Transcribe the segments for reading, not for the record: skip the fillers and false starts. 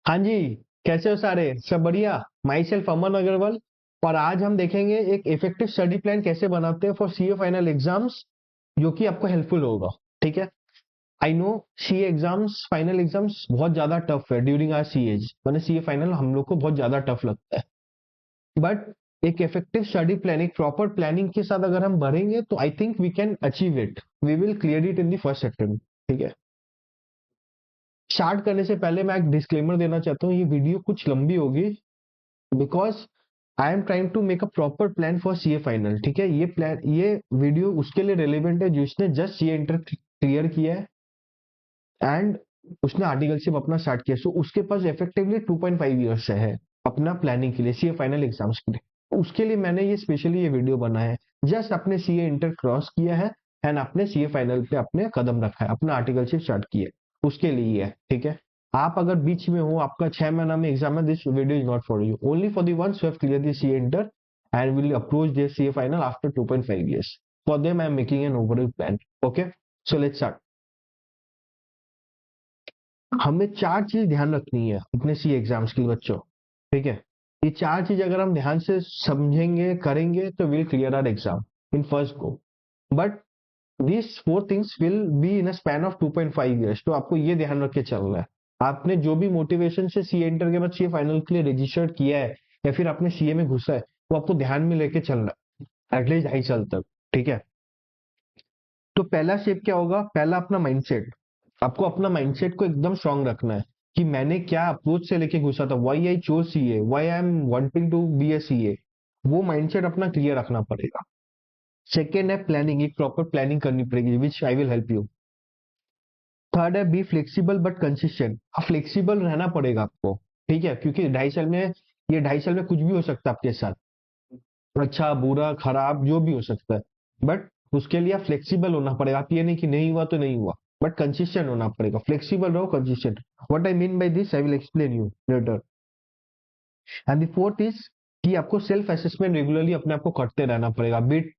हाँ जी। कैसे हो सारे? सब बढ़िया। माई सेल्फ अमन अग्रवाल। और आज हम देखेंगे एक इफेक्टिव स्टडी प्लान कैसे बनाते हैं फॉर सीए फाइनल एग्जाम्स, जो कि आपको हेल्पफुल होगा। ठीक है। I know CA exams, final exams बहुत ज्यादा टफ है ड्यूरिंग आर सीएज, मैंने सीए फाइनल हम लोग को बहुत ज्यादा टफ लगता है। बट एक इफेक्टिव स्टडी प्लान, एक प्रॉपर प्लानिंग के साथ अगर हम बढ़ेंगे तो I think we can achieve it, we will clear it in the first attempt. ठीक है। स्टार्ट करने से पहले मैं एक डिस्क्लेमर देना चाहता हूँ, ये वीडियो कुछ लंबी होगी because I am trying to make a proper plan for CA final. ठीक है। ये वीडियो उसके लिए रेलिवेंट है जिसने जस्ट सीए इंटर क्लियर किया है एंड उसने आर्टिकलशिप अपना स्टार्ट किया, सो उसके पास इफेक्टिवली 2.5 ईयर्स है अपना प्लानिंग के लिए, सीए फाइनल एग्जाम्स के लिए। उसके लिए मैंने ये स्पेशली ये वीडियो बनाया है। जस्ट अपने सीए इंटर क्रॉस किया है एंड अपने सीए फाइनल पे अपने कदम रखा है, अपना आर्टिकलशिप स्टार्ट किया है, उसके लिए ही है। ठीक है। आप अगर बीच में हो, आपका 6 महीना में एग्जाम है, this video is not for you, only for the ones who have clear the CA inter and will approach there CA final after 2.5 years. For them I am making an overall plan. Okay, so let's start. हमें चार चीज ध्यान रखनी है अपने सी exams के लिए बच्चों। ठीक है। ये चार चीज अगर हम ध्यान से समझेंगे करेंगे तो will clear our exam in first go. But this four things will be in a span of 2.5 years, तो आपको ये ध्यान रख के चलना है। आपने जो भी मोटिवेशन से सी इंटर के बाद सी फाइनल के लिए रजिस्टर्ड किया है या फिर आपने सीए में घुसा है, वो आपको ध्यान में लेके चलना है एटलीस्ट 2.5 साल तक। ठीक है। तो पहला स्टेप क्या होगा? पहला अपना माइंडसेट। आपको अपना माइंडसेट को एकदम स्ट्रांग रखना है कि मैंने क्या अप्रोच से लेके घुसा था, why I chose CA, why I am wanting to be a CA. वो माइंडसेट अपना क्लियर रखना पड़ेगा। सेकेंड है प्लानिंग, एक प्रॉपर प्लानिंग करनी पड़ेगी which I will help you. Third है be flexible but consistent, flexible रहना पड़ेगा आपको। ठीक है। क्योंकि 2.5 साल में, ये 2.5 साल में कुछ भी हो सकता है आपके साथ, अच्छा बुरा खराब जो भी हो सकता है। बट उसके लिए आप फ्लेक्सिबल होना पड़ेगा। आप ये नहीं कि नहीं हुआ तो नहीं हुआ, बट कंसिस्टेंट होना पड़ेगा। फ्लेक्सिबल रहो, consistent. What I mean by this I will explain you later. And the fourth is कि आपको सेल्फ असेसमेंट रेगुलरली अपने आप को करते रहना पड़ेगा। बीट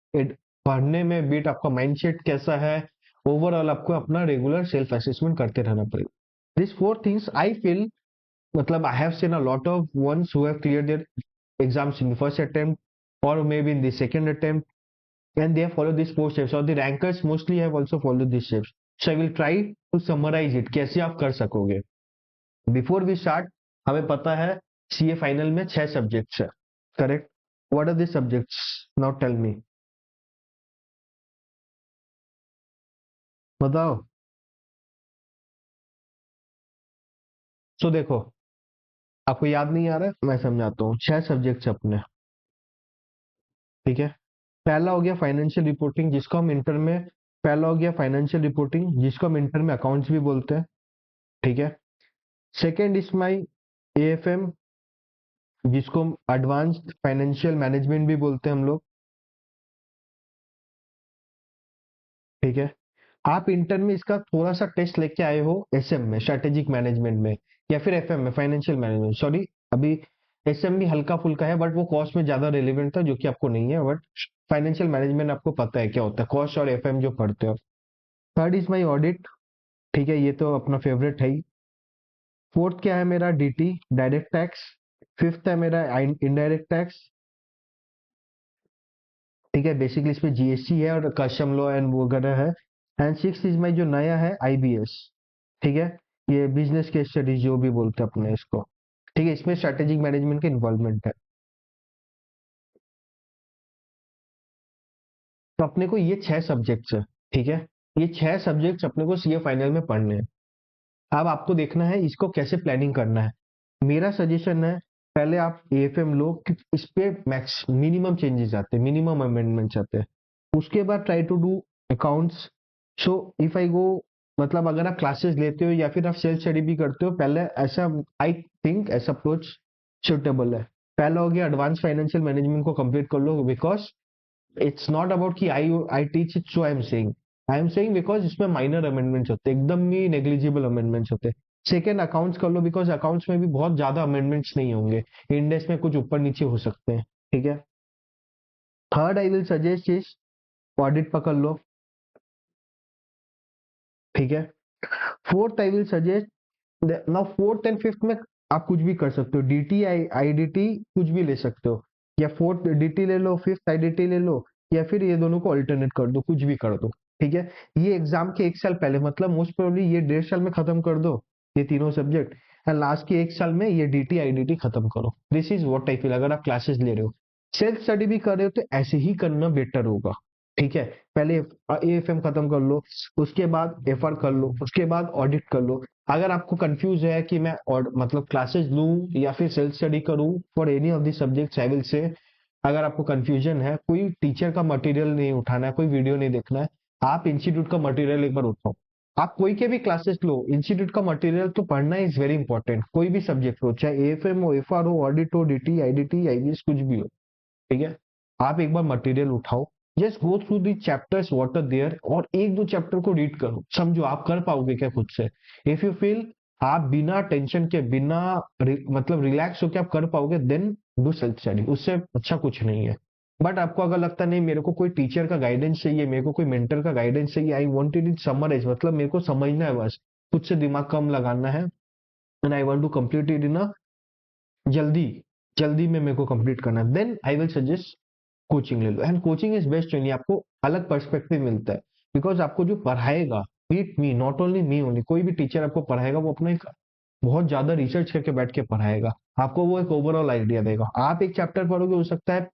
पढ़ने में, बीट आपका माइंडसेट कैसा है, ओवरऑल आपको अपना रेगुलर सेल्फ असेसमेंट करते रहना पड़ेगा। This four things I feel, मतलब I have seen a lot of ones who have clear their exams in the first attempt or maybe in the second attempt, and they have followed these 4 steps, or the rankers mostly have also followed these steps. So I will try to summarize it, कैसे आप कर सकोगे। Before we start, हमें पता है CA final में 6 subjects है, correct? What are the subjects? Now tell me, बताओ। सो देखो, आपको याद नहीं आ रहा है, मैं समझाता हूँ। 6 सब्जेक्ट्स अपने। ठीक है। पहला हो गया फाइनेंशियल रिपोर्टिंग, जिसको हम इंटर में, पहला हो गया फाइनेंशियल रिपोर्टिंग जिसको हम इंटर में अकाउंट्स भी बोलते हैं। ठीक है। सेकेंड इज माई एएफएम, जिसको हम एडवांस्ड फाइनेंशियल मैनेजमेंट भी बोलते हैं हम लोग। ठीक है। आप इंटर में इसका थोड़ा सा टेस्ट लेके आए हो एसएम में, स्ट्रेटेजिक मैनेजमेंट में, या फिर एफएम में, फाइनेंशियल मैनेजमेंट, सॉरी। अभी एसएम भी हल्का फुल्का है बट वो कॉस्ट में ज्यादा रिलेवेंट था, जो कि आपको नहीं है। बट फाइनेंशियल मैनेजमेंट आपको पता है क्या होता है, कॉस्ट और एफएम जो पढ़ते हो। Third is my audit. ठीक है, ये तो अपना फेवरेट है ही। फोर्थ क्या है मेरा? DT, direct tax. फिफ्थ है मेरा इनडायरेक्ट टैक्स। ठीक है, बेसिकली इसमें जीएसटी है और कस्टम लॉ एंड वगैरह है। एंड सिक्स इज माई जो नया है आईबीएस। ठीक है, ये बिजनेस के स्टडीज जो भी बोलते हैं अपने इसको। ठीक है, इसमें स्ट्रेटेजिक मैनेजमेंट का इन्वॉल्वमेंट है। तो अपने को ये 6 सब्जेक्ट्स है। ठीक है। ये 6 सब्जेक्ट्स अपने को सीए फाइनल में पढ़ने हैं। अब आपको देखना है इसको कैसे प्लानिंग करना है। मेरा सजेशन है, पहले आप एएफएम लो कि इस पे मैक्स मिनिमम चेंजेस आते हैं, मिनिमम अमेंडमेंट्स आते हैं। उसके बाद try to do accounts. So if I go, मतलब अगर आप क्लासेस लेते हो या फिर आप सेल्फ स्टडी भी करते हो, पहले ऐसा आई थिंक ऐसा अप्रोच सुटेबल है। पहला हो गया एडवांस फाइनेंशियल मैनेजमेंट को कंप्लीट कर लो, बिकॉज इट्स नॉट अबाउट कि I teach it so I am saying because इसमें माइनर अमेंडमेंट्स होते हैं, एकदम ही नेग्लिजिबल अमेंडमेंट्स होते हैं। सेकेंड, अकाउंट्स कर लो, बिकॉज अकाउंट्स में भी बहुत ज्यादा अमेंडमेंट्स नहीं होंगे, इंडेक्स में कुछ ऊपर नीचे हो सकते हैं। ठीक है। Third I will suggest is audit पकड़ लो। ठीक है। Fourth I will suggest, now fourth and fifth में आप कुछ भी कर सकते हो, डीटी आईडीटी कुछ भी ले सकते हो, या फोर्थ डीटी ले लो, फिफ्थ आईडीटी ले लो, या फिर ये दोनों को अल्टरनेट कर दो, कुछ भी कर दो। ठीक है, ये एग्जाम के 1 साल पहले, मतलब मोस्ट प्रोबेबली ये 1.5 साल में खत्म कर दो ये तीनों सब्जेक्ट, एंड लास्ट के 1 साल में ये डीटी आईडीटी खत्म करो। This is what I feel. अगर आप क्लासेस ले रहे हो, सेल्फ स्टडी भी कर रहे हो, तो ऐसे ही करना बेटर होगा। ठीक है, पहले एएफएम खत्म कर लो, उसके बाद एफआर कर लो, उसके बाद ऑडिट कर लो। अगर आपको कंफ्यूज है कि मैं और मतलब क्लासेस लूं या फिर सेल्फ स्टडी करूं for any of the subjects, I will say, अगर आपको कंफ्यूजन है, कोई टीचर का मटेरियल नहीं उठाना है, कोई वीडियो नहीं देखना है, आप इंस्टीट्यूट का मटेरियल एक बार उठाओ। आप कोई के भी क्लासेस लो, इंस्टीट्यूट का मटेरियल तो पढ़ना इज वेरी इंपॉर्टेंट, कोई भी सब्जेक्ट हो, चाहे एएफएम हो, एफआर हो, ऑडिट हो, डीटी आईडीटी आईबीएस, कुछ भी हो। ठीक है, आप एक बार मटेरियल उठाओ, just go through the chapters what are there, और एक दो चैप्टर को रीड करो, समझो आप कर पाओगे क्या खुद से। इफ यू फील आप बिना टेंशन के, बिना मतलब रिलैक्स होकर आप कर पाओगे, देन डू सेल्फ स्टडी, उससे अच्छा कुछ नहीं है। बट आपको अगर लगता नहीं मेरे को कोई टीचर का गाइडेंस चाहिए, मेरे को कोई मेंटर का गाइडेंस चाहिए, आई वांटेड इट समराइज, मतलब मेरे को समझना है बस, खुद से दिमाग कम लगाना है, and I want to complete it in a जल्दी, जल्दी में मेरे को कंप्लीट करना है, then I will suggest coaching ले लो। And coaching is best training, आपको अलग पर्सपेक्टिव मिलता है, बिकॉज आपको जो पढ़ाएगा, beat me, not only me only, कोई भी टीचर आपको पढ़ाएगा वो अपना एक बहुत ज्यादा रिसर्च करके बैठ के पढ़ाएगा, आपको वो एक ओवरऑल आइडिया देगा। आप एक चैप्टर पढ़ोगे, हो सकता है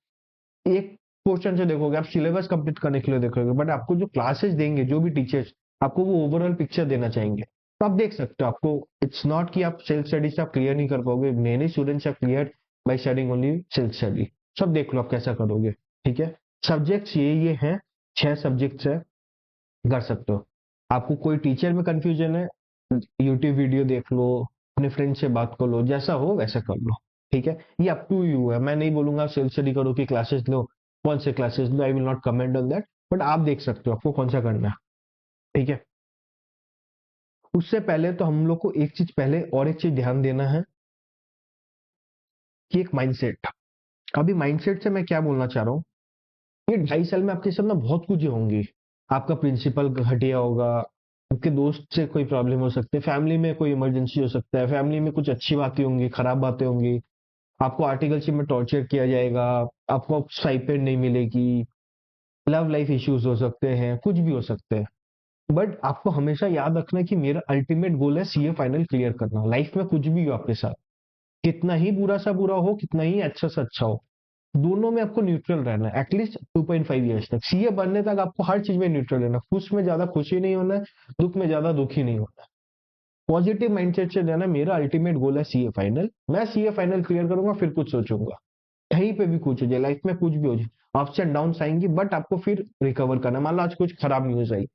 एक क्वेश्चन से देखोगे, आप सिलेबस कंप्लीट करने के लिए देखोगे, बट आपको जो क्लासेस देंगे, जो भी टीचर्स, आपको वो ओवरऑल पिक्चर देना चाहेंगे, तो आप देख सकते हो। आपको इट्स नॉट कि आप सेल्फ स्टडी से आप क्लियर नहीं कर पाओगे, many students are clear by studying only self study. सब देख लो आप कैसा करोगे। ठीक है, सब्जेक्ट्स ये हैं, 6 सब्जेक्ट्स है, कर सकते हो। आपको कोई टीचर में कंफ्यूजन है, यूट्यूब वीडियो देख लो, अपने फ्रेंड से बात कर लो, जैसा हो वैसा कर लो। ठीक है, ये अप टू यू है, मैं नहीं बोलूंगा सेल्फ स्टडी करो कि क्लासेस लो, कौन से classes low, I will not comment on that, but आप देख सकते हो आपको कौन सा करना है। ठीक है, उससे पहले तो हम लोग को एक चीज पहले और एक चीज ध्यान देना है, कि एक माइंडसेट। अभी माइंडसेट से मैं क्या बोलना चाह रहा हूँ, ये 2.5 साल में आपके साथ ना बहुत कुछ होंगी। आपका प्रिंसिपल घटिया होगा, आपके दोस्त से कोई प्रॉब्लम हो सकती है, फैमिली में कोई इमरजेंसी हो सकता है, फैमिली में कुछ अच्छी बातें होंगी, खराब बातें होंगी, आपको आर्टिकलशिप में टॉर्चर किया जाएगा, आपको स्टाइपेंड नहीं मिलेगी, लव लाइफ इश्यूज हो सकते हैं, कुछ भी हो सकते हैं। बट आपको हमेशा याद रखना है कि मेरा अल्टीमेट गोल है सीए फाइनल क्लियर करना, लाइफ में कुछ भी हो आपके साथ, कितना ही बुरा सा बुरा हो, कितना ही अच्छा सा अच्छा हो, दोनों में आपको न्यूट्रल रहना है, एटलीस्ट 2.5 ईयर्स तक। सीए बनने तक आपको हर चीज में न्यूट्रल रहना है, खुश में ज्यादा खुशी नहीं होना है, दुख में ज्यादा दुखी नहीं होना है। पॉजिटिव माइंडसेट से रहना, मेरा अल्टीमेट गोल है सीए फाइनल, मैं सीए फाइनल क्लियर करूंगा, फिर कुछ सोचूंगा। कहीं पे भी कुछ हो जाए, लाइफ में कुछ भी हो जाए, अप्स एंड डाउन आएंगी, बट आपको फिर रिकवर करना है। मान लो आज कुछ खराब न्यूज आई,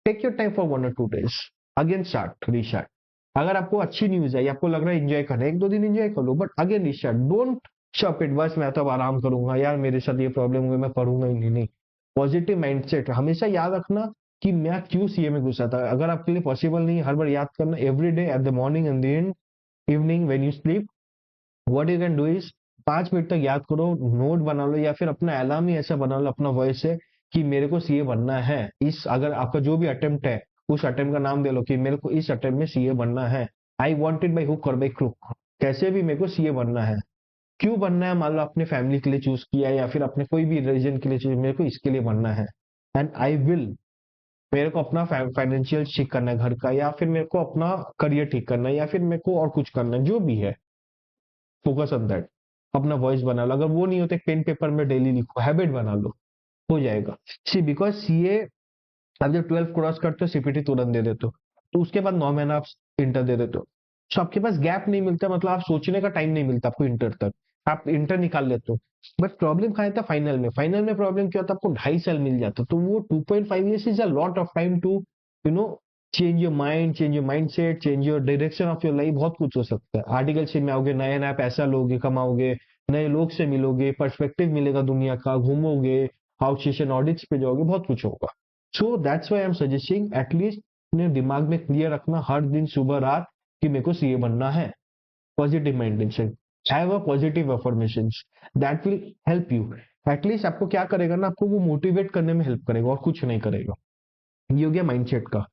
take your time for 1 or 2 days, again start, restart. अगर आपको अच्छी न्यूज आई, आपको लग रहा है एंजॉय करना है, 1-2 दिन एंजॉय कर लो, but again restart, don't shop it, बस मैं तो अब आराम करूंगा यार, मेरे साथ ये प्रॉब्लम हुई, मैं पढ़ूंगा ही नहीं। नहीं, पॉजिटिव माइंडसेट हमेशा याद रखना कि मैं क्यों सीए में घुसा था। अगर आपके लिए पॉसिबल नहीं है हर बार याद करना, every day at the morning and the end evening when you sleep, what you can do is 5 minute तक याद करो, नोट बना लो, या फिर अपना अलार्म ही ऐसा बना लो अपना वॉइस से, कि मेरे को सीए बनना है। इस अगर आपका जो भी अटेम्प्ट है, उस अटेम्प्ट का नाम दे लो कि मेरे को इस अटेम्प्ट में सीए बनना है, I want it by hook और बाई क्रुक, कैसे भी मेरे को सीए बनना है। क्यों बनना है, मान लो अपने फैमिली के लिए चूज किया, या फिर अपने कोई भी रीजन के लिए चूज, मेरे को इसके लिए बनना है, एंड आई विल, मेरे को अपना फाइनेंशियल ठीक करना है घर का, या फिर मेरे को अपना करियर ठीक करना है, या फिर मेरे को और कुछ करना है, जो भी है, फोकस ऑन दैट। अपना वॉइस बना लो, अगर वो नहीं होता पेन पेपर में डेली लिखो, हैबिट बना लो, हो जाएगा। सी बिकॉज सीए, आप जब 12 क्रॉस करते हो सीपीटी तुरंत दे देते हो, तो उसके बाद 9 महीना आप इंटर दे देते हो, तो आपके पास गैप नहीं मिलता, मतलब आप सोचने का टाइम नहीं मिलता आपको इंटर तक, आप इंटर निकाल लेते हो। बट प्रॉब्लम कहाँ था, फाइनल में। फाइनल में प्रॉब्लम क्या होता है, आपको 2.5 साल मिल जाता, तो वो 2.5 years is a lot of time to you know change your mind, change your mind set, change your direction of your life, बहुत कुछ हो सकता है। आर्टिकलशिप में आओगे, नया नया पैसा लोगे, कमाओगे, नए लोग से मिलोगे, पर्सपेक्टिव मिलेगा दुनिया का, घूमोगे, आउट सेशन ऑडिट्स पे जाओगे, बहुत कुछ होगा। So that's why I am suggesting, at least अपने दिमाग में क्लियर रखना हर दिन सुबह रात, कि मेरे को सीए बनना है। Positive mind, have a positive affirmations, that will help you. At least आपको क्या करेगा ना, आपको वो मोटिवेट करने में हेल्प करेगा, और कुछ नहीं करेगा। ये हो गया माइंडसेट का।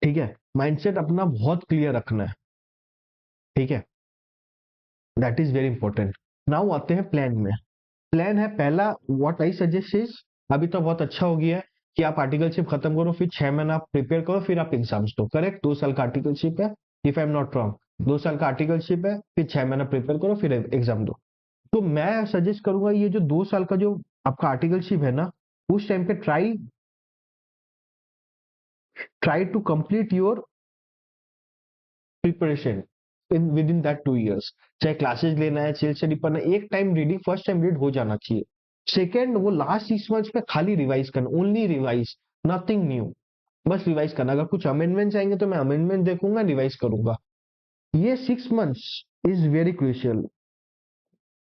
ठीक है, माइंडसेट अपना बहुत क्लियर रखना है। ठीक है, that is very important. Now आते हैं प्लान में। प्लान है पहला, व्हाट आई सजेस्ट इज, अभी तो बहुत अच्छा हो गया है कि आप आर्टिकलशिप खत्म करो, फिर 6 महीना आप प्रिपेयर करो, फिर आप एग्जाम्स दो। करेक्ट, 2 साल का आर्टिकलशिप है, if I am not wrong, 2 साल का आर्टिकलशिप है, फिर 6 महीना प्रिपेयर करो, फिर एग्जाम दो। तो मैं सजेस्ट करूंगा ये जो 2 साल का जो आपका आर्टिकलशिप है ना, उस टाइम पे try try to complete your preparation in within that 2 years। चाहे क्लासेस लेना है, सेल्फ स्टडी पढ़ना है, एक time reading first time read हो जाना चाहिए। सेकेंड, वो लास्ट 6 मंथ्स में खाली रिवाइज करना, ओनली रिवाइज, नथिंग न्यू। बस रिवाइज करना, अगर कुछ अमेंडमेंट्स आएंगे तो मैं अमेंडमेंट देखूंगा, रिवाइज करूंगा। ये 6 मंथ्स इज वेरी क्रूशियल।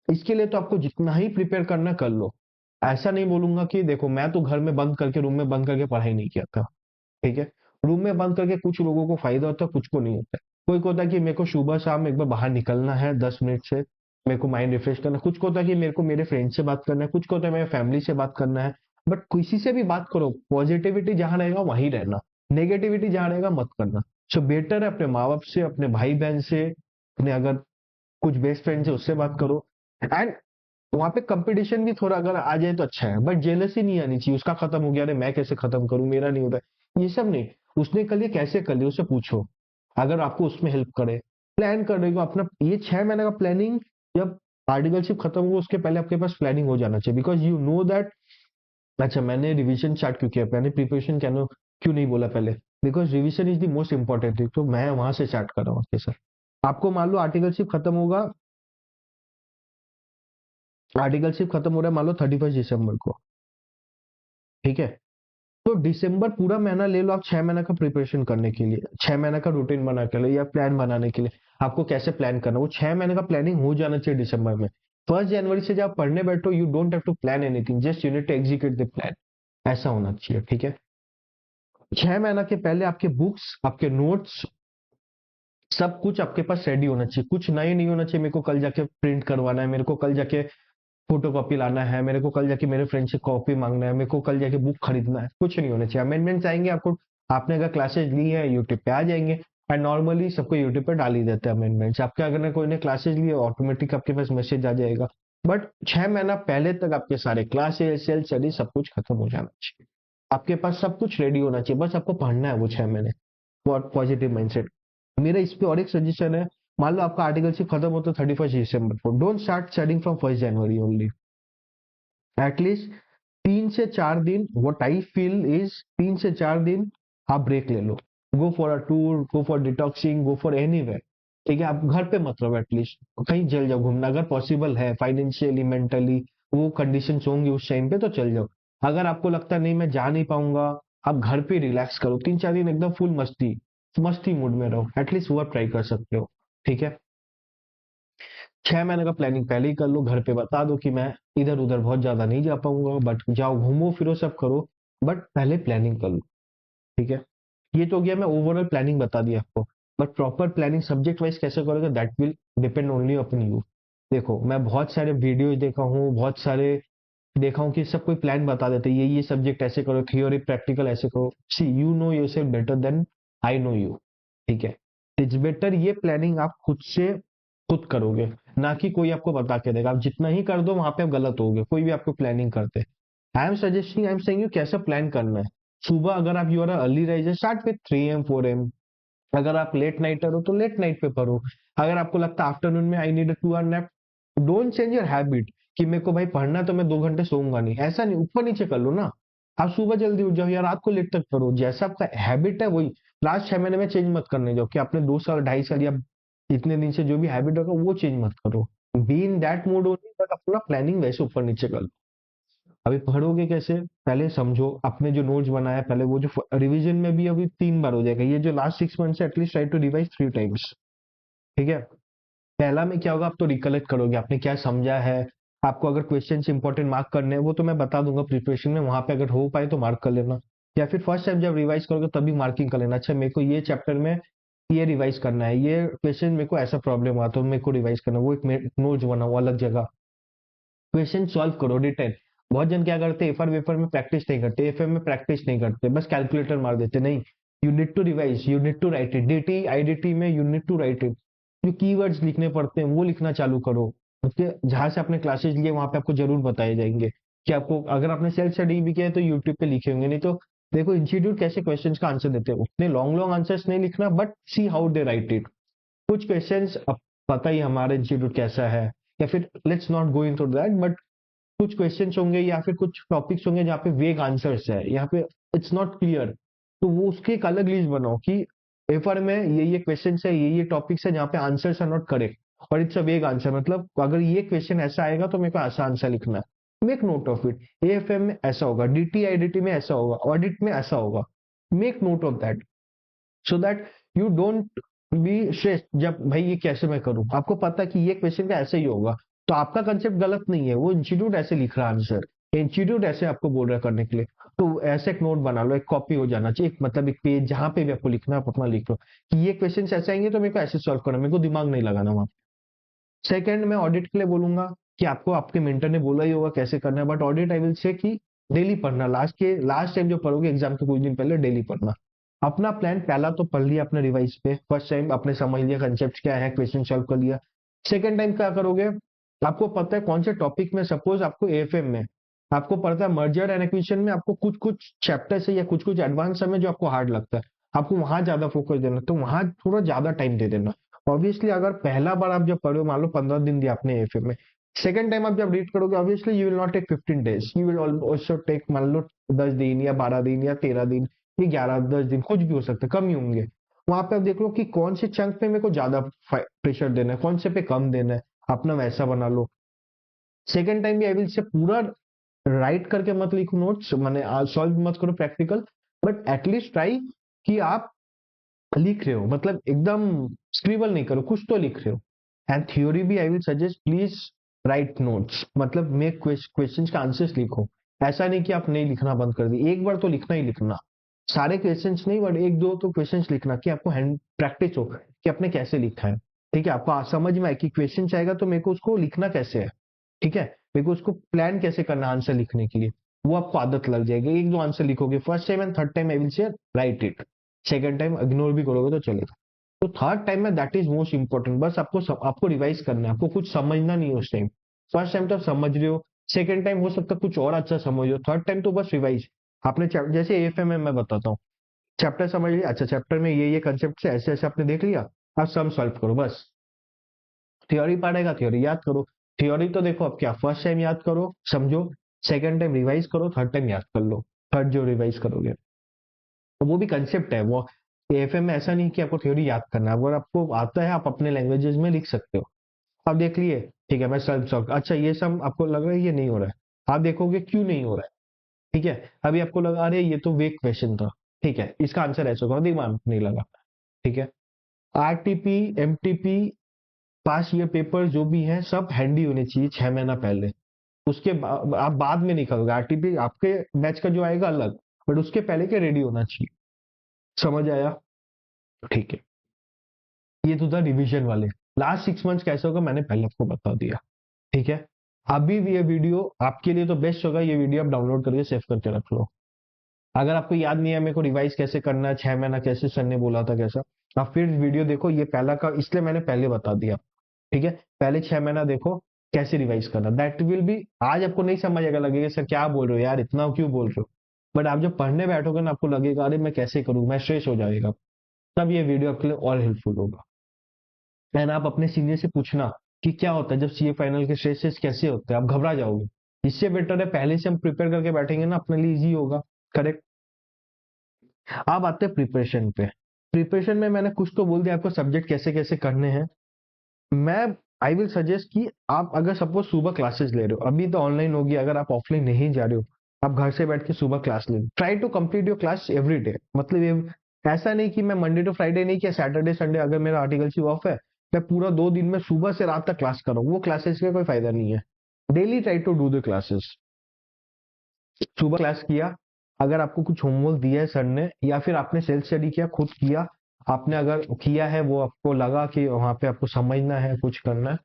इसके लिए तो आपको जितना ही प्रिपेयर करना कर लो। ऐसा नहीं बोलूंगा कि देखो मैं तो घर में बंद करके, रूम में बंद करके पढ़ाई नहीं किया था, ठीक है। रूम में बंद करके कुछ लोगों को फायदा होता है, कुछ को नहीं होता है। कोई को होता है कि मेरे को सुबह शाम एक बार बाहर निकलना है 10 मिनट से, मेरे को माइंड रिफ्रेश करना है। कुछ को होता है कि मेरे को मेरे फ्रेंड से बात करना है, कुछ को होता है मेरे फैमिली से बात करना है। बट किसी से भी बात करो, पॉजिटिविटी जहां रहेगा वहीं रहना, नेगेटिविटी जहां रहेगा मत करना। सो बेटर है अपने माँ बाप से, अपने भाई बहन से, अपने अगर कुछ बेस्ट फ्रेंड है उससे बात करो। एंड वहां पे कंपटीशन भी थोड़ा अगर आ जाए तो अच्छा है, बट जेलसी नहीं आनी चाहिए, उसका खत्म हो गया, अरे मैं कैसे खत्म करूं, मेरा नहीं होता है। ये सब नहीं, उसने कर लिया कैसे कर लिया उससे पूछो, अगर आपको उसमें हेल्प करे। प्लान कर रहे हो अपना, ये 6 महीने का प्लानिंग, जब आर्टिकलशिप खत्म हो उसके पहले आपके पास प्लानिंग हो जाना चाहिए, बिकॉज यू नो दैट। अच्छा, मैंने रिविजन स्टार्ट क्यों किया, मैंने प्रिपरेशन क्यों नहीं बोला पहले, because revision is the most important thing, तो मैं वहां से स्टार्ट कर रहा हूँ। सर, आपको मान लो आर्टिकलशिप खत्म होगा, आर्टिकलशिप खत्म हो रहा है मान लो 31 दिसंबर को, ठीक है। तो दिसंबर पूरा महीना ले लो आप 6 महीने का प्रिपरेशन करने के लिए, 6 महीने का रूटीन बना के लिए या प्लान बनाने के लिए। आपको कैसे प्लान करना, वो 6 महीने का प्लानिंग हो जाना चाहिए दिसंबर में। 1 जनवरी से जब आप पढ़ने बैठो, you don't have to plan anything, just you need to execute the plan. ऐसा होना चाहिए, ठीक है। 6 महीना के पहले आपके बुक्स, आपके नोट्स, सब कुछ आपके पास रेडी होना चाहिए। कुछ नए नहीं होना चाहिए, मेरे को कल जाके प्रिंट करवाना है, मेरे को कल जाके फोटो कॉपी लाना है, मेरे को कल जाके मेरे फ्रेंड से कॉपी मांगना है, मेरे को कल जाके बुक खरीदना है, कुछ नहीं होना चाहिए। अमेंडमेंट्स आएंगे आपको, आपने अगर क्लासेस ली है यूट्यूब पे आ जाएंगे, एंड नॉर्मली सबको यूट्यूब पे डाल ही देते हैं अमेंडमेंट्स। आपके अगर कोई ने क्लासेस लिए ऑटोमेटिक आपके पास मैसेज आ जाएगा। बट 6 महीना पहले तक आपके सारे क्लासेस, सेल्फ स्टडी, सब कुछ खत्म हो जाना चाहिए। आपके पास सब कुछ रेडी होना चाहिए, बस आपको पढ़ना है वो 6 महीने। Positive mindset. मेरा इस पे और एक सजेशन है, मान लो आपका आर्टिकलशिप खत्म होता है 31 दिसंबर को, don't start studying from 1 January only. At least 3 से 4 दिन, व्हाट आई फील इज 3 से 4 दिन आप ब्रेक ले लो। Go for a tour, go for detoxing, go for anywhere, ठीक है। आप घर पे मत रहो, एटलीस्ट कहीं चल जाओ घूमना, अगर पॉसिबल है फाइनेंशियली, मेंटली वो कंडीशंस होंगी उस टाइम पे तो चल जाओ। अगर आपको लगता है नहीं मैं जा नहीं पाऊंगा, आप घर पे रिलैक्स करो, 3 4 दिन एकदम फुल मस्ती, मस्ती मूड में रहो, एटलीस्ट वो आप ट्राई कर सकते हो, ठीक है। 6 महीने का प्लानिंग पहले ही कर लो, घर पे बता दो कि मैं इधर उधर बहुत ज्यादा नहीं जा पाऊंगा, बट जाओ घूमो फिरो सब करो, बट पहले प्लानिंग कर लो, ठीक है। ये तो हो गया, मैं ओवरऑल प्लानिंग बता दी आपको। But proper planning subject wise कैसे करोगे, that will depend only upon you. देखो मैं बहुत सारे वीडियोज देखा हूँ, बहुत सारे देखा हूँ कि सब कोई प्लान बता देते हैं, ये सब्जेक्ट ऐसे करो, थियोरी प्रैक्टिकल ऐसे करो। See you know yourself better than I know you, ठीक है। इट्स बेटर ये प्लानिंग आप खुद से खुद करोगे, ना कि कोई आपको बता के देगा। आप जितना ही कर दो वहां पे आप गलत होगे, कोई भी आपको प्लानिंग करते। आई एम सेइंग यू कैसे प्लान करना है। सुबह अगर आप you are early riser, start with 3 AM 4 AM। अगर आप लेट नाइटर हो तो लेट नाइट पे पढ़ो। अगर आपको लगता है आफ्टरनून में I need 2 hour nap, don't change your habit कि मेरे को भाई पढ़ना है तो मैं 2 घंटे सोऊंगा नहीं, ऐसा नहीं, ऊपर नीचे कर लो ना। आप सुबह जल्दी उठ जाओ या रात को लेट तक करो, जैसा आपका हैबिट है वही। लास्ट 6 महीने में चेंज मत करने जाओ कि आपने 2 साल 2.5 साल या इतने दिन से जो भी हैबिट होगा वो चेंज मत करो। Be in that mode only, but अपना प्लानिंग वैसे ऊपर नीचे कर लो। अभी पढ़ोगे कैसे, पहले समझो, अपने जो नोट्स बनाया पहले वो जो रिवीजन में भी अभी 3 बार हो जाएगा, ये जो लास्ट 6 मंथ से at least try to revise 3 times, ठीक है। पहला में क्या होगा, आप तो रिकलेक्ट करोगे आपने क्या समझा है। आपको अगर क्वेश्चन इंपॉर्टेंट मार्क करने हैं वो तो मैं बता दूंगा प्रिपरेशन में, वहां पे अगर हो पाए तो मार्क कर लेना, या फिर फर्स्ट टाइम जब रिवाइज करोगे तभी मार्किंग कर लेना। अच्छा मेरे को ये चैप्टर में ये रिवाइज करना है, ये क्वेश्चन मेरे को ऐसा प्रॉब्लम हुआ तो मेरे को रिवाइज करना, वो एक नोट्स बनाओ अलग जगह, क्वेश्चन सॉल्व करो रिटर्न। बहुत जन क्या करते हैं, एफआर वेफर में प्रैक्टिस नहीं करते, एफएम में प्रैक्टिस नहीं करते, बस कैलकुलेटर मार देते, नहीं। You need to revise, you need to write it, DT IDT में you need to write it. जो कीवर्ड्स लिखने पड़ते हैं वो लिखना चालू करो। उसके जहां से आपने क्लासेस लिए वहां पे आपको जरूर बताए जाएंगे कि आपको, अगर आपने सेल्फ स्टडी भी किया है तो यूट्यूब पे लिखे होंगे, नहीं तो देखो इंस्टीट्यूट कैसे क्वेश्चंस का आंसर देते हैं, उतने लॉन्ग लॉन्ग आंसर्स नहीं लिखना, but see how they right it. कुछ क्वेश्चंस पता ही हमारा इंस्टीट्यूट कैसा है, या फिर let's not go into that, but कुछ क्वेश्चंस होंगे या फिर कुछ टॉपिक्स होंगे जहाँ पे वेग आंसर्स है, यहाँ पे इट्स नॉट क्लियर, तो वो उसकी एक अलग लिस्ट बनाओ कि पेपर में ये क्वेश्चन है, ये टॉपिक्स है जहाँ पे आंसर्स आर नॉट करेक्ट और इट्स अ वेग आंसर, मतलब अगर ये क्वेश्चन ऐसा आएगा तो मेरे को ऐसा आंसर लिखना है, make note of it. AFM में ऐसा होगा, डीटीआईडीटी में ऐसा होगा, ऑडिट में ऐसा होगा, make note of that so that you don't be stress. जब भाई ये कैसे मैं करूं, आपको पता कि ये क्वेश्चन का ऐसे ही होगा, तो आपका कंसेप्ट गलत नहीं है, वो इंस्टीट्यूट ऐसे लिख रहा है आंसर, इंस्टीट्यूट ऐसे आपको बोल रहा है करने के लिए, तो ऐसे एक नोट बना लो, एक कॉपी हो जाना चाहिए, मतलब एक पेज जहां पे भी आपको लिखना है आप अपना लिख लो कि ये क्वेश्चन ऐसे आएंगे तो मेरे को ऐसे सॉल्व करना, मेरे को दिमाग नहीं लगाना वहां। सेकंड, मैं ऑडिट के लिए बोलूंगा कि आपको आपके मेंटर ने बोला ही होगा कैसे करना है, but audit I will say कि डेली पढ़ना, लास्ट टाइम जो पढ़ोगे एग्जाम के कुछ दिन पहले डेली पढ़ना। अपना प्लान पहला तो पढ़ लिया अपने रिवाइज पे, फर्स्ट टाइम आपने समझ लिया कंसेप्ट क्या है, क्वेश्चन सॉल्व कर लिया। सेकंड टाइम क्या करोगे, आपको पता है कौन से टॉपिक में, सपोज आपको एएफएम में आपको पता है मर्जर एंड एक्विजिशन में आपको कुछ कुछ चैप्टर से या कुछ कुछ एडवांस में जो आपको हार्ड लगता है, आपको वहां ज्यादा फोकस देना, तो वहां थोड़ा ज्यादा टाइम दे देना। ऑब्वियसली अगर पहला बार आप जब पढ़े हो, मान लो 15 दिन दिया आपने एएफएम में, सेकंड टाइम आप जब रीड करोगे obviously you will not take 15 days, you will also take मान लो 10 दिन या 12 दिन या 13 दिन, ये 11-10 दिन कुछ भी हो सकता है, कम ही होंगे। वहां पे आप देख लो कि कौन से चंक पे मेरे को ज्यादा प्रेशर देना है, कौन से पे कम देना है, अपना वैसा बना लो। सेकंड टाइम भी आई विल से पूरा राइट करके मत लिखो नोट्स, माने सॉल्व मत करो प्रैक्टिकल, बट एटलीस्ट ट्राई कि आप लिख रहे हो, मतलब एकदम स्क्रिबल नहीं करो, कुछ तो लिख रहे हो। एंड थ्योरी भी आई will suggest please right notes, मतलब मेक क्वेश्चंस का आंसर्स लिखो। ऐसा नहीं कि आप नहीं लिखना बंद कर दी, एक बार तो लिखना ही लिखना, सारे क्वेश्चंस नहीं बट एक दो तो क्वेश्चंस लिखना कि आपको हैंड प्रैक्टिस हो कि आपने कैसे लिखा है। ठीक है, आपको समझ में आए कि क्वेश्चन आएगा तो मेरे को उसको लिखना कैसे है, ठीक है, मेरे को उसको प्लान कैसे करना आंसर लिखने के लिए, वो आपको आदत लग जाएगी। एक दो आंसर लिखोगे first time and third time I will say right it, second time ignore भी करोगे तो चलेगा। तो थर्ड टाइम में दैट इज मोस्ट इंपॉर्टेंट, बस आपको रिवाइज करना है, आपको कुछ समझना नहीं है उस टाइम। फर्स्ट टाइम तो आप समझ रहे हो, सेकंड टाइम हो सकता है कुछ और अच्छा समझ हो, थर्ड टाइम तो बस रिवाइज। आपने जैसे एएफएम में मैं बताता हूँ, चैप्टर समझ लिया, अच्छा चैप्टर में ये कंसेप्ट से ऐसे ऐसे आपने देख लिया, अब सम सॉल्व करो बस। थ्योरी पढ़ेगा, थ्योरी याद करो। थ्योरी तो देखो अब क्या, फर्स्ट टाइम याद करो समझो, सेकंड टाइम रिवाइज करो, थर्ड टाइम याद कर लो। थर्ड जो रिवाइज करोगे तो वो भी कंसेप्ट है, वो एएफएम में ऐसा नहीं कि आपको थ्योरी याद करना है, अगर आपको आता है आप अपने लैंग्वेजेस में लिख सकते हो। आप देख लिए, ठीक है मैं सॉल्व सॉल्व, अच्छा ये सब आपको लग रहा है ये नहीं हो रहा है, आप देखोगे क्यों नहीं हो रहा है। ठीक है, अभी आपको लगा अरे ये तो वेक क्वेश्चन था, ठीक है इसका आंसर ऐसा होगा, दिमाग नहीं लगा। ठीक है, आरटीपी, एमटीपी, पास ईयर पेपर जो भी है सब हैंडी होने चाहिए 6 महीना पहले। आप बाद में नहीं करोगे, आरटीपी आपके बैच का जो आएगा अलग, बट उसके पहले के रेडी होना चाहिए। समझ आया? ठीक है, ये तो था रिवीजन वाले। लास्ट 6 मंथ्स कैसे होगा मैंने पहले आपको बता दिया। ठीक है, अभी भी ये वीडियो आपके लिए तो बेस्ट होगा, ये वीडियो आप डाउनलोड करके सेव करके रख लो। अगर आपको याद नहीं है मेरे को रिवाइज कैसे करना है, 6 महीना कैसे सर ने बोला था कैसा, आप फिर वीडियो देखो, ये पहला का इसलिए मैंने पहले बता दिया। ठीक है, पहले 6 महीना देखो कैसे रिवाइज करना, दैट विल बी। आज आपको नहीं समझेगा, लगेगा सर क्या बोल रहे हो यार, इतना क्यों बोल रहे हो, बट आप जब पढ़ने बैठोगे ना आपको लगेगा अरे मैं कैसे करूँ, मैं स्ट्रेस हो जाएगा, तब ये वीडियो आपके लिए और हेल्पफुल होगा। एंड आप अपने सीनियर से पूछना कि क्या होता है जब सीए फाइनल के स्ट्रेसेस कैसे होते हैं, आप घबरा जाओगे। इससे बेटर है पहले से हम प्रिपेयर करके बैठेंगे ना, अपने लिए इजी होगा। करेक्ट। अब आते हैं प्रिपरेशन पे। प्रिपरेशन में मैंने कुछ तो बोल दिया आपको, सब्जेक्ट कैसे कैसे करने हैं। मैं आई विल सजेस्ट कि आप अगर सपोज सुबह क्लासेस ले रहे हो, अभी तो ऑनलाइन होगी, अगर आप ऑफलाइन नहीं जा रहे हो, आप घर से बैठ के सुबह क्लास ले, try to complete your class every day. मतलब ये ऐसा नहीं कि मैं मंडे टू फ्राइडे नहीं किया, सैटरडे संडे अगर मेरा आर्टिकल ऑफ है, मैं पूरा 2 दिन में सुबह से रात तक क्लास कर रहा हूँ, वो क्लासेस का कोई फायदा नहीं है। Daily try to do the classes. सुबह क्लास किया, अगर आपको कुछ होमवर्क दिया है सर ने या फिर आपने सेल्फ स्टडी किया, खुद किया, आपने अगर किया है वो आपको लगा कि वहां पे आपको समझना है कुछ करना है,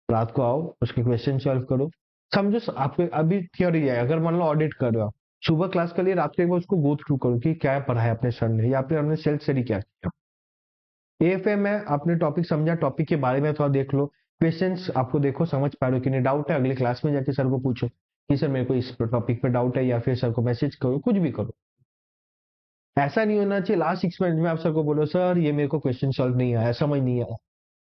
रात को आओ उसके क्वेश्चन सॉल्व करो। समझो आपको अभी थ्योरी है, अगर मान लो ऑडिट कर रहे हो आप, सुबह क्लास के लिए रात को एक बार उसको गो थ्रू करो कि क्या पढ़ा है अपने सर ने या फिर हमने सेल्फ स्टडी क्या किया। एएफएम है, आपने टॉपिक समझा, टॉपिक के बारे में थोड़ा देख लो, क्वेश्चंस आपको देखो समझ पा रहे हो कि नहीं, डाउट है अगले क्लास में जाके सर को पूछो कि सर मेरे को इस टॉपिक पे डाउट है, या फिर सर को मैसेज करो, कुछ भी करो। ऐसा नहीं होना चाहिए लास्ट 6 मंथ में आप सर को बोलो सर ये मेरे को क्वेश्चन सॉल्व नहीं आया, समझ नहीं आया।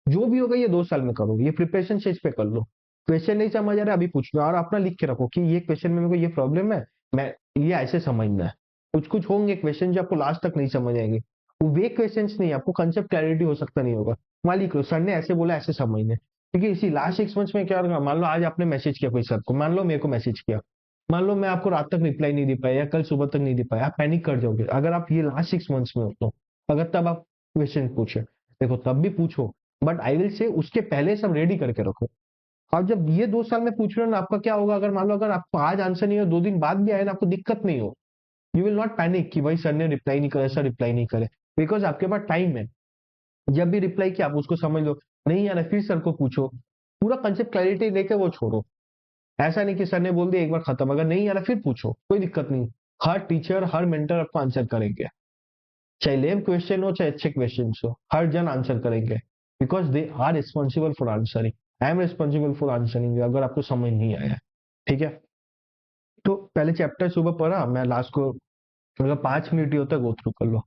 जो भी होगा ये 2 साल में करो, ये प्रिपरेशन स्टेज पे कर लो। क्वेश्चन नहीं समझ आ रहा है अभी पूछ लो, और अपना लिख के रखो कि ये क्वेश्चन में मेरे को ये प्रॉब्लम है, मैं ये ऐसे समझना है। कुछ कुछ होंगे क्वेश्चन जो आपको लास्ट तक नहीं समझ आएंगे, वो वे क्वेश्चन नहीं, आपको कंसेप्ट क्लैरिटी हो सकता नहीं होगा, वहां लिख लो सर ने ऐसे बोला ऐसे समझने। क्योंकि इसी लास्ट 6 मंथ्स में क्या होगा, मान लो आज आपने मैसेज किया कोई सर को, मान लो मेरे को मैसेज किया, मान लो मैं आपको रात तक रिप्लाई नहीं दे पाया या कल सुबह तक नहीं दे पाया, आप पैनिक कर जाओगे। अगर आप ये लास्ट 6 मंथ्स में हो तो, अगर तब आप क्वेश्चन पूछे, देखो तब भी पूछो, बट आई विल से उसके पहले सब रेडी करके रखो। और जब ये 2 साल में पूछ रहे हो ना, आपका क्या होगा, अगर मान लो अगर आपको आज आंसर नहीं हो 2 दिन बाद भी आए ना, आपको दिक्कत नहीं हो, यू विल नॉट पैनिक कि भाई सर ने रिप्लाई नहीं करे, सर रिप्लाई नहीं करे, बिकॉज आपके पास टाइम है। जब भी रिप्लाई किया आप उसको समझ लो, नहीं आ रहा फिर सर को पूछो, पूरा कंसेप्ट क्लैरिटी लेके वो छोड़ो। ऐसा नहीं कि सर ने बोल दिया एक बार खत्म, अगर नहीं आ रहा फिर पूछो, कोई दिक्कत नहीं। हर टीचर हर मेंटर आपको आंसर करेंगे, चाहे लेम क्वेश्चन हो चाहे अच्छे क्वेश्चन हो, हर जन आंसर करेंगे, because they are responsible for answering. I am responsible for answering अगर आपको समझ नहीं आया। ठीक है, तो पहले चैप्टर सुबह पढ़ा, मैं लास्ट को अगर 5 मिनट ही होता है गो थ्रू कर लो।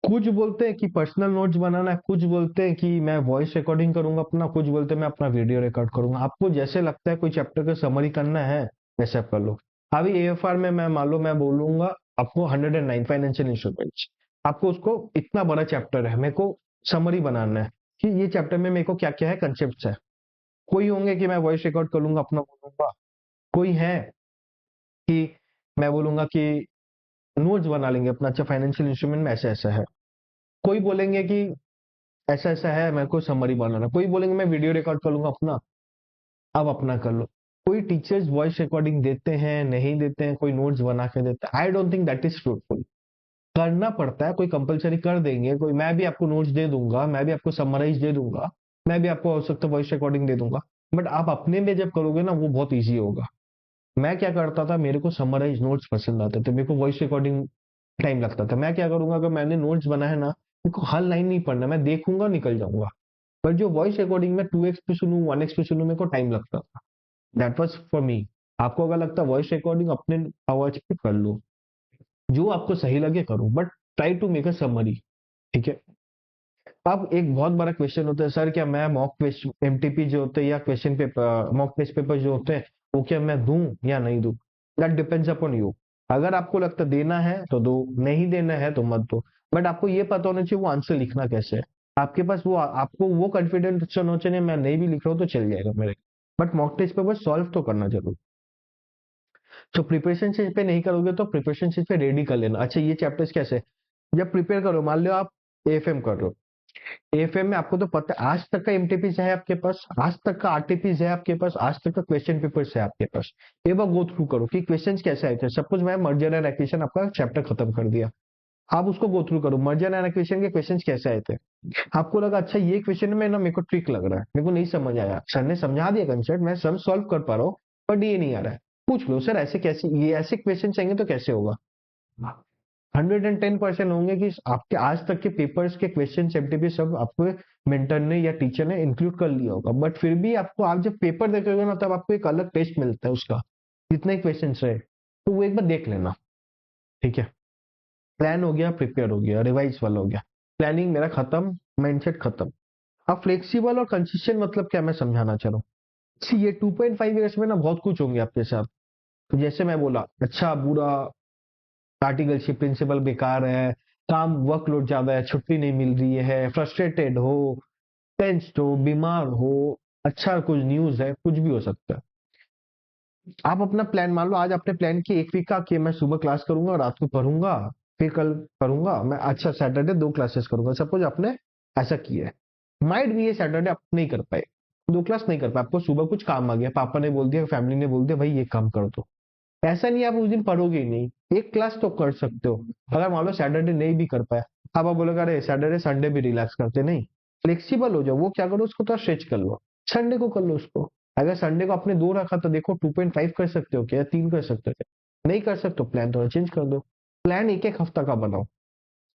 कुछ बोलते हैं कि पर्सनल नोट्स बनाना है, कुछ बोलते हैं कि मैं वॉइस रिकॉर्डिंग करूंगा अपना, कुछ बोलते हैं मैं अपना वीडियो रिकॉर्ड करूंगा। आपको जैसे लगता है कोई चैप्टर का समरी करना है वैसे आप कर लो। अभी एएफआर में मैं मान लो मैं बोलूंगा आपको 109 फाइनेंशियल इंस्ट्रूमेंट्स, आपको उसको इतना बड़ा चैप्टर है, मेरे को समरी बनाना है कि ये चैप्टर में मेरे को क्या क्या है कंसेप्ट है। कोई होंगे कि मैं वॉइस रिकॉर्ड कर लूंगा अपना बोलूंगा, कोई है कि मैं बोलूंगा कि नोट्स बना लेंगे अपना, अच्छा फाइनेंशियल इंस्ट्रूमेंट में ऐसा ऐसा है। कोई बोलेंगे कि ऐसा ऐसा है मेरे को समरी बनाना, कोई बोलेंगे मैं वीडियो रिकॉर्ड कर लूंगा अपना, अब अपना कर लो। कोई टीचर्स वॉइस रिकॉर्डिंग देते हैं नहीं देते हैं, कोई नोट्स बना के देता है, I don't think that is fruitful. करना पड़ता है, कोई कंपलसरी कर देंगे, कोई मैं भी आपको नोट्स दे दूंगा, मैं भी आपको समराइज दे दूंगा, मैं भी आपको हो सकता है वॉइस रिकॉर्डिंग दे दूंगा, बट आप अपने में जब करोगे ना वो बहुत ईजी होगा। मैं क्या करता था, मेरे को समराइज नोट्स पसंद आते थे, मेरे को वॉइस रिकॉर्डिंग टाइम लगता था। मैं क्या करूंगा, अगर मैंने नोट्स बना है ना, मेरे को हर लाइन नहीं पढ़ना, मैं देखूंगा निकल जाऊंगा। पर जो वॉइस रिकॉर्डिंग में 2x पे सुनूं 1x पे सुनूं, मेरे को टाइम लगता था। That was for me. आपको अगर लगता है वॉइस रिकॉर्डिंग अपने आवाज पे कर लो, जो आपको सही लगे करो, but try to make a summary. ठीक है, अब एक बहुत बड़ा क्वेश्चन होता है सर क्या मैं मॉक क्वेश्चन एमटीपी जो होते हैं या question paper mock test paper जो होते हैं वो क्या मैं दूं या नहीं दूं। That depends upon you. अगर आपको लगता है देना है तो दो, नहीं देना है तो मत दो, बट आपको ये पता होना चाहिए वो आंसर लिखना कैसे है। आपके पास वो आपको वो कॉन्फिडेंस होना चाहिए, मैं नहीं भी लिख रहा हूँ तो चल जाएगा मेरे, but mock test paper solve तो करना जरूर। तो प्रिपरेशन स्टेज पे नहीं करोगे तो प्रिपरेशन स्टेज पे रेडी कर लेना। अच्छा ये चैप्टर्स कैसे, जब प्रिपेयर करो, मान लो आप एएफएम कर रहे हो, एएफएम में आपको तो पता है आज तक का एमटीपीज है आपके पास, आज तक का आरटीपीज है आपके पास, आज तक का क्वेश्चन पेपर्स है आपके पास। एक बार गो थ्रू करो कि क्वेश्चंस कैसे आए थे। सपोज मैं मर्जर एंड एक्विजिशन आपका चैप्टर खत्म कर दिया, आप उसको गो थ्रू करो, मर्जर एंड एक्विजिशन के क्वेश्चंस कैसे आए थे। आपको लगा अच्छा ये क्वेश्चन में ना मेरे को ट्रिक लग रहा है, मेरे को नहीं समझ आया, सर ने समझा दिया कंसेप्ट, मैं सब सॉल्व कर पा रहा हूँ, बट ये नहीं आ रहा है। पूछ लो सर ऐसे कैसे, ये ऐसे क्वेश्चन आएंगे तो कैसे होगा। 110% होंगे कि आपके आज तक के पेपर्स के क्वेश्चन एमटीपी सब आपको मेंटर ने या टीचर ने इंक्लूड कर लिया होगा, बट फिर भी आपको आप जब पेपर देखोगे ना तब आपको एक अलग टेस्ट मिलता है उसका, जितने क्वेश्चन रहे तो वो एक बार देख लेना। ठीक है, प्लान हो गया, प्रिपेयर हो गया, रिवाइज वाला हो गया, प्लानिंग मेरा खत्म, माइंडसेट खत्म। अब फ्लेक्सिबल और कंसिस्टेंट मतलब क्या मैं समझाना चाह रहा हूँ। ये 2.5 ईयर्स में ना बहुत कुछ होंगे आपके साथ। तो जैसे मैं बोला अच्छा बुरा, आर्टिकलशिप प्रिंसिपल बेकार है, काम वर्कलोड ज्यादा है, छुट्टी नहीं मिल रही है, फ्रस्ट्रेटेड हो, टेंस्ड हो, बीमार हो, अच्छा कुछ न्यूज है, कुछ भी हो सकता है। आप अपना प्लान मान लो, आज आपने प्लान किया 1 वीक का कि मैं सुबह क्लास करूंगा, रात को पढ़ूंगा, फिर कल करूंगा मैं, अच्छा सैटरडे 2 क्लासेस करूंगा, सपोज आपने ऐसा किया है। माइट भी ये सैटरडे आप नहीं कर पाए, 2 क्लास नहीं कर पाए, आपको सुबह कुछ काम आ गया, पापा ने बोल दिया, फैमिली ने बोल दिया भाई ये काम कर दो, ऐसा नहीं आप उस दिन पढ़ोगे ही नहीं, 1 क्लास तो कर सकते हो। अगर मान लो सैटरडे नहीं भी कर पाया, अब आप बोलोगे अरे सैटरडे संडे भी रिलैक्स करते, नहीं, फ्लेक्सिबल हो जाओ, वो क्या करो उसको तो स्ट्रेच कर लो, संडे को कर लो उसको। अगर संडे को आपने 2 रखा तो देखो 2.5 कर सकते हो क्या, 3 कर सकते हो क्या, नहीं कर सकते हो प्लान थोड़ा चेंज कर दो। प्लान एक एक हफ्ता का बनाओ,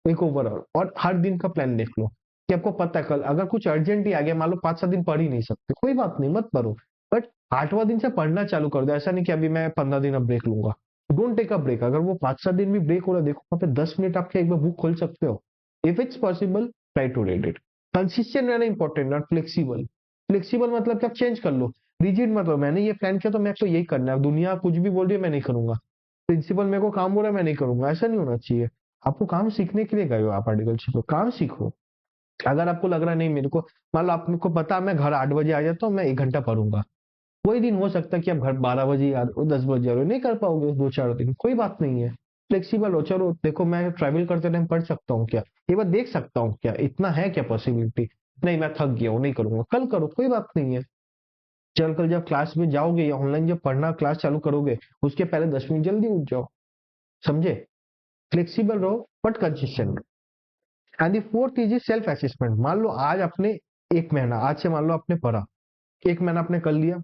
एक ओवरऑल, और हर दिन का प्लान देख लो कि आपको पता है कल अगर कुछ अर्जेंट ही आ गया, मान लो 5-7 दिन पढ़ ही नहीं सकते, कोई बात नहीं, मत पढ़ो, बट 8वां दिन से पढ़ना चालू कर दो। ऐसा नहीं कि अभी मैं 15 दिन अब ब्रेक लूंगा। Don't take a break. अगर वो 5-7 दिन भी ब्रेक हो रहा है, देखो वहां पे 10 मिनट आपके एक बार बुक खोल सकते हो। If it's possible, try to read it. Consistent रहना इंपॉर्टेंट, नॉट फ्लेक्सिबल। फ्लेक्सिबल मतलब कि आप चेंज कर लो, रिजिड मतलब मैंने ये प्लान किया तो मैं तो यही करना है, दुनिया कुछ भी बोल रही है मैं नहीं करूंगा। प्रिंसिपल मेरे को काम हो रहा है मैं नहीं करूंगा, ऐसा नहीं होना चाहिए। आपको काम सीखने के लिए गए हो, आप आर्टिकल सीखो, काम सीखो। अगर आपको लग रहा है नहीं मेरे को, मान लो आपको पता है मैं घर 8 बजे आ जाता हूँ, मैं 1 घंटा पढ़ूंगा। कोई दिन हो सकता है कि आप घर 12 बजे आ रहे हो, 10 बजे आ रहे हो, नहीं कर पाओगे 2-4 दिन, कोई बात नहीं है। फ्लेक्सिबल हो, चलो देखो मैं ट्रैवल करते टाइम पढ़ सकता हूँ क्या, ये बात देख सकता हूँ क्या, इतना है क्या पॉसिबिलिटी। नहीं मैं थक गया हूँ नहीं करूंगा, कल करो, कोई बात नहीं है। चल कल जब क्लास में जाओगे या ऑनलाइन जब पढ़ना क्लास चालू करोगे, उसके पहले 10 मिनट जल्दी उठ जाओ। समझे? फ्लेक्सिबल रहो but consistent. And the fourth is self assessment. मान लो आज आपने 1 महीना, आज से मान लो आपने पढ़ा, 1 महीना आपने कर लिया,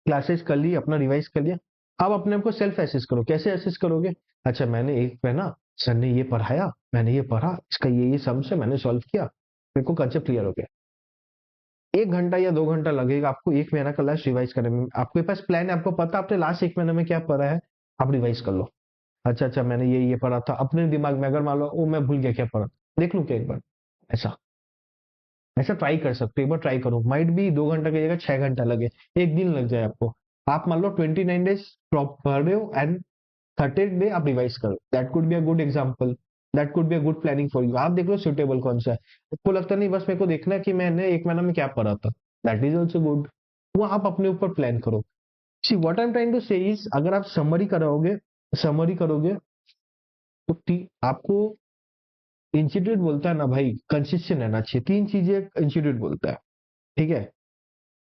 क्लासेस कर ली, अपना रिवाइज कर लिया। अब अपने आप को सेल्फ एसेस करो। कैसे एसेस करोगे? अच्छा मैंने 1 महीना, सर ने ये पढ़ाया, मैंने ये पढ़ा, इसका ये सम्स है, मैंने सॉल्व किया, मेरे को कंसेप्ट क्लियर हो गया। 1 घंटा या 2 घंटा लगेगा आपको 1 महीना का लास्ट रिवाइज करने में। आपके पास प्लान है, आपको पता आपने लास्ट 1 महीने में क्या पढ़ा है, आप रिवाइज कर लो। अच्छा अच्छा मैंने ये पढ़ा था, अपने दिमाग में अगर मान लो वो मैं भूल गया क्या पढ़ा, देख लूं क्या एक बार। ऐसा ऐसा ट्राई कर सकते हो, एक बार ट्राई करो। माइट भी 2 घंटा की जगह 6 घंटा लगे, एक दिन लग जाए आपको। आप मान लो 29 डेज पढ़ रहे हो एंड 30 डे आप रिवाइज करो, that could be a good example, that could be a good planning for you. आप देख लो सुटेबल कौन सा है। आपको लगता नहीं बस मेरे को देखना है कि मैंने 1 महीना में क्या पढ़ा था, दैट इज ऑल्सो गुड। वो आप अपने ऊपर प्लान करो। See what I am trying to say is, अगर आप समरी करोगे तो आपको इंस्टीट्यूट बोलता है ना भाई, कंसिस्टेंट रहना चाहिए। 3 चीजें इंस्टीट्यूट बोलता है, ठीक है।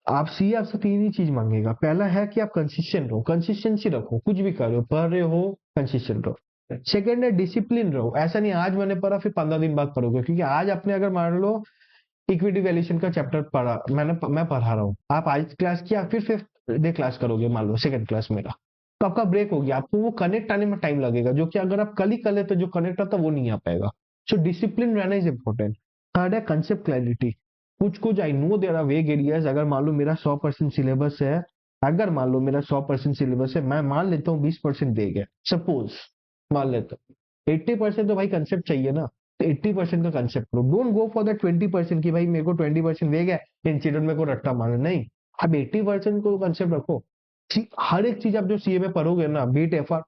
आप सी आपसे 3 ही चीज मांगेगा। पहला है कि आप कंसिस्टेंट रहो, कंसिस्टेंसी रखो, कुछ भी कर रहे हो, पढ़ रहे हो, कंसिस्टेंट रहो। सेकंड है डिसिप्लिन रहो। ऐसा नहीं आज मैंने पढ़ा फिर 15 दिन बाद पढ़ोगे, क्योंकि आज आपने अगर मान लो इक्विटी वैल्यूएशन का चैप्टर पढ़ा, मैं पढ़ा रहा हूँ, आप आज क्लास किया फिर 5th डे क्लास करोगे, मान लो सेकंड क्लास मेरा, तो आपका ब्रेक हो गया, आपको वो कनेक्ट आने में टाइम लगेगा, जो कि अगर आप कल ही कर लेते जो कनेक्ट आता वो नहीं आ पाएगा। सो डिसिप्लिन रहना इज इंपॉर्टेंट। थर्ड है कंसेप्ट क्लैरिटी। कुछ कुछ आई नो देयर आर वेग एरियाज। अगर मान लो मेरा 100% सिलेबस है, अगर मान लो मेरा 100% सिलेबस है, मैं मान लेता हूँ 20% वेग है, सपोज मान लेता हूँ, 80% तो भाई कंसेप्ट चाहिए ना, तो 80% का concept low. Don't go for that 20% की भाई मेरे को 20% वेग है, इंस्टीट्यूट में को रट्टा मारना नहीं। आप 80% को कंसेप्ट रखो। हर एक चीज आप जो सीए में पढ़ोगे ना, बीट एफआर,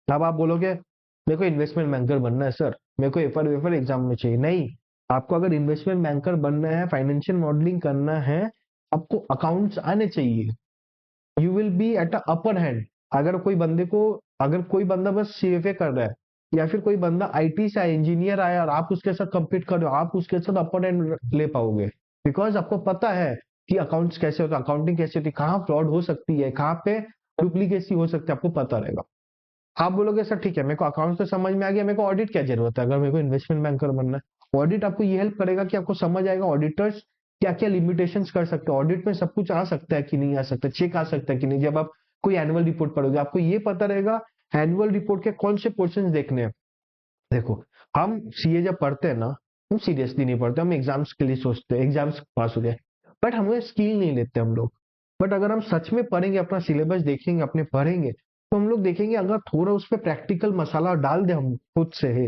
अब आप बोलोगे मेरे को इन्वेस्टमेंट बैंकर बनना है सर, मेरे को एफआर वेफर एग्जाम में चाहिए, नहीं। आपको अगर इन्वेस्टमेंट बैंकर बनना है, फाइनेंशियल मॉडलिंग करना है, आपको अकाउंट्स आने चाहिए। You will be at a upper hand. अगर कोई बंदा बस सीएफए कर रहा है, या फिर कोई बंदा आईटी से इंजीनियर आया और आप उसके साथ कंपीट कर रहे हो, आप उसके साथ अपर हैंड ले पाओगे, बिकॉज आपको पता है कि अकाउंट्स कैसे होता है, अकाउंटिंग कैसे होती है, कहाँ फ्रॉड हो सकती है, कहाँ पे डुप्लीकेसी हो सकती है, आपको पता रहेगा। आप बोलोगे सर ठीक है मेरे को अकाउंट तो समझ में आ गया, मेरे को ऑडिट क्या जरूरत है अगर मेरे को इन्वेस्टमेंट बैंकर बनना है। ऑडिट आपको ये हेल्प करेगा कि आपको समझ आएगा ऑडिटर्स क्या क्या लिमिटेशंस कर सकते हैं, ऑडिट में सब कुछ आ सकता है कि नहीं आ सकता, चेक आ सकता है कि नहीं। जब आप कोई एनुअल रिपोर्ट पढ़ोगे आपको ये पता रहेगा एनुअल रिपोर्ट के कौन से पोर्शन देखने हैं। देखो हम सीए जब पढ़ते हैं ना, हम सीरियसली नहीं पढ़ते, हम एग्जाम्स के लिए सोचते हैं एग्जाम्स पास हो जाए, बट हमें स्किल नहीं लेते हम लोग। बट अगर हम सच में पढ़ेंगे, अपना सिलेबस देखेंगे, अपने पढ़ेंगे, तो हम लोग देखेंगे अगर थोड़ा उस पर प्रैक्टिकल मसाला डाल दे हम खुद से है,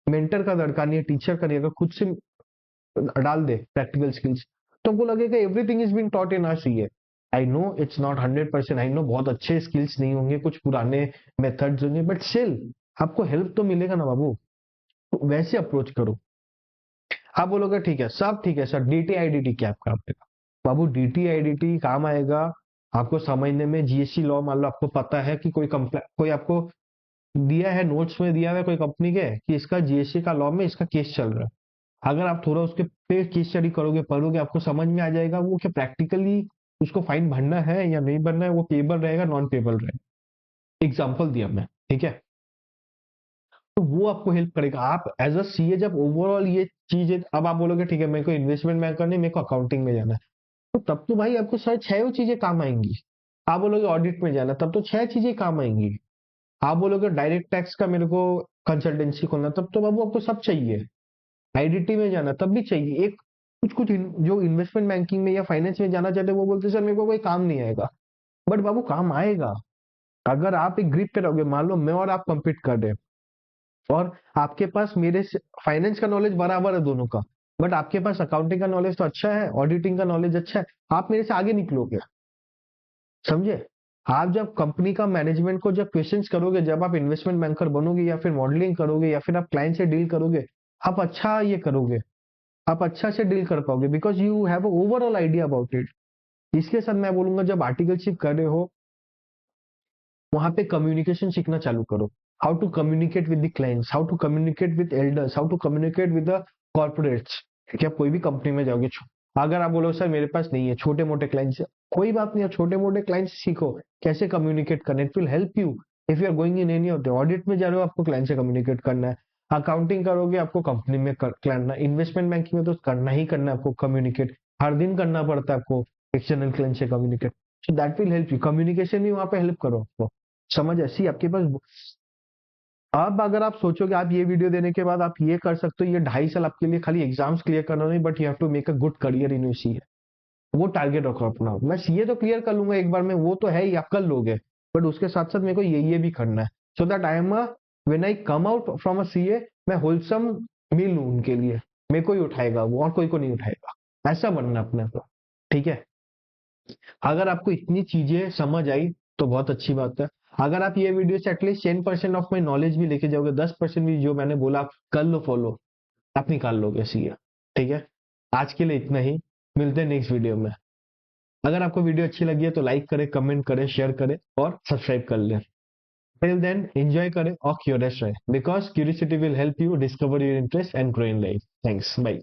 मेंटर का दरकार नहीं है, टीचर का नहीं, अगर खुद से डाल दे प्रैक्टिकल स्किल्स, तो हमको लगेगा everything is being taught in our CA. I know it's not 100%, I know बहुत अच्छे स्किल्स नहीं होंगे, कुछ पुराने मेथड्स होंगे, बट स्टिल आपको हेल्प तो मिलेगा ना बाबू। तो वैसे अप्रोच करो। आप बोलोगे ठीक है सब ठीक है सर, डीटी आईडीटी क्या काम आएगा? बाबू डीटी आईडीटी काम आएगा आपको समझने में। जीएसटी लॉ मान लो आपको पता है कि कोई आपको दिया है, नोट्स में दिया हुआ है कोई कंपनी के कि इसका जीएसटी का लॉ में इसका केस चल रहा है, अगर आप थोड़ा उसके पे केस स्टडी करोगे, पढ़ोगे, आपको समझ में आ जाएगा वो क्या प्रैक्टिकली उसको फाइन भरना है या नहीं भरना है, वो पेबल रहेगा नॉन पेबल रहेगा। एग्जाम्पल दिया मैं, ठीक है। तो वो आपको हेल्प करेगा। आप एज अ सीए जब ओवरऑल ये चीजें, अब आप बोलोगे ठीक है मेरे को इन्वेस्टमेंट बैंकर नहीं, मेरे को अकाउंटिंग में जाना है, तो तब तो भाई आपको शायद 6 चीजें काम आएंगी। आप बोलोगे ऑडिट में जाना, तब तो 6 चीजें काम आएंगी। आप बोलोगे डायरेक्ट टैक्स का मेरे को कंसल्टेंसी खोलना, तब तो बाबू आपको सब चाहिए। आईडीटी में जाना तब भी चाहिए। एक कुछ कुछ जो इन्वेस्टमेंट बैंकिंग में या फाइनेंस में जाना चाहते हैं वो बोलते हैं सर मेरे को कोई काम नहीं आएगा। बट बाबू काम आएगा, अगर आप एक ग्रिप पे रहोगे। मान लो मैं और आप compete कर रहे हैं और आपके पास मेरे से फाइनेंस का नॉलेज बराबर है दोनों का, बट आपके पास अकाउंटिंग का नॉलेज तो अच्छा है, ऑडिटिंग का नॉलेज अच्छा है, आप मेरे से आगे निकलोगे। समझे? आप जब कंपनी का मैनेजमेंट को जब क्वेश्चंस करोगे, जब आप इन्वेस्टमेंट बैंकर बनोगे या फिर मॉडलिंग करोगे या फिर आप क्लाइंट से डील करोगे, आप अच्छा ये करोगे, आप अच्छा से डील कर पाओगे, because you have overall idea about it. इसके साथ मैं बोलूंगा जब आर्टिकलशिप कर रहे हो वहां पे कम्युनिकेशन सीखना चालू करो। How to communicate with the clients, how to communicate with elders, how to communicate with the corporates. कि आप कोई भी कंपनी में जाओगे, अगर आप बोलो सर मेरे पास नहीं है, छोटे मोटे क्लाइंट्स, कोई बात नहीं है, छोटे मोटे क्लाइंट्स सीखो कैसे कम्युनिकेट करना। It will help you if you are going in any of the audit में जा रहे हो, आपको क्लाइंट से कम्युनिकेट करना है। अकाउंटिंग करोगे आपको कंपनी में करना, इन्वेस्टमेंट बैंकिंग में तो करना ही करना है आपको कम्युनिकेट, हर दिन करना पड़ता है आपको एक्सटर्नल क्लाइंट से communicate. So that will help you, communication भी वहां पे हेल्प करो आपको। समझ ऐसी आपके पास। अब अगर आप सोचोगे आप ये वीडियो देने के बाद आप ये कर सकते हो, ये 2.5 साल आपके लिए खाली एग्जाम्स क्लियर करना नहीं, but you have to make a good career in CA. वो टारगेट रखो अपना, मैं सीए तो क्लियर कर लूंगा एक बार में, वो तो है ही, आप कर लोगे, बट उसके साथ साथ मेरे को ये भी करना है, so that I am when I come out from a CA मैं होलसम मिल हूं उनके लिए, मेरे को ही उठाएगा वो और कोई को नहीं उठाएगा, ऐसा बनना अपने को। ठीक है? अगर आपको इतनी चीजें समझ आई तो बहुत अच्छी बात है। अगर आप ये वीडियो से एटलीस्ट 10% ऑफ माई नॉलेज भी लेके जाओगे, 10% भी जो मैंने बोला आप कर लो फॉलो, आप निकाल लोगे सीए। ठीक है? आज के लिए इतना ही, मिलते हैं नेक्स्ट वीडियो में। अगर आपको वीडियो अच्छी लगी है तो लाइक करें, कमेंट करें, शेयर करें और सब्सक्राइब कर लें। टिल देन एंजॉय करें और क्यूरियस रहे, because curiosity will help you discover your interest and grow in life. Thanks, bye.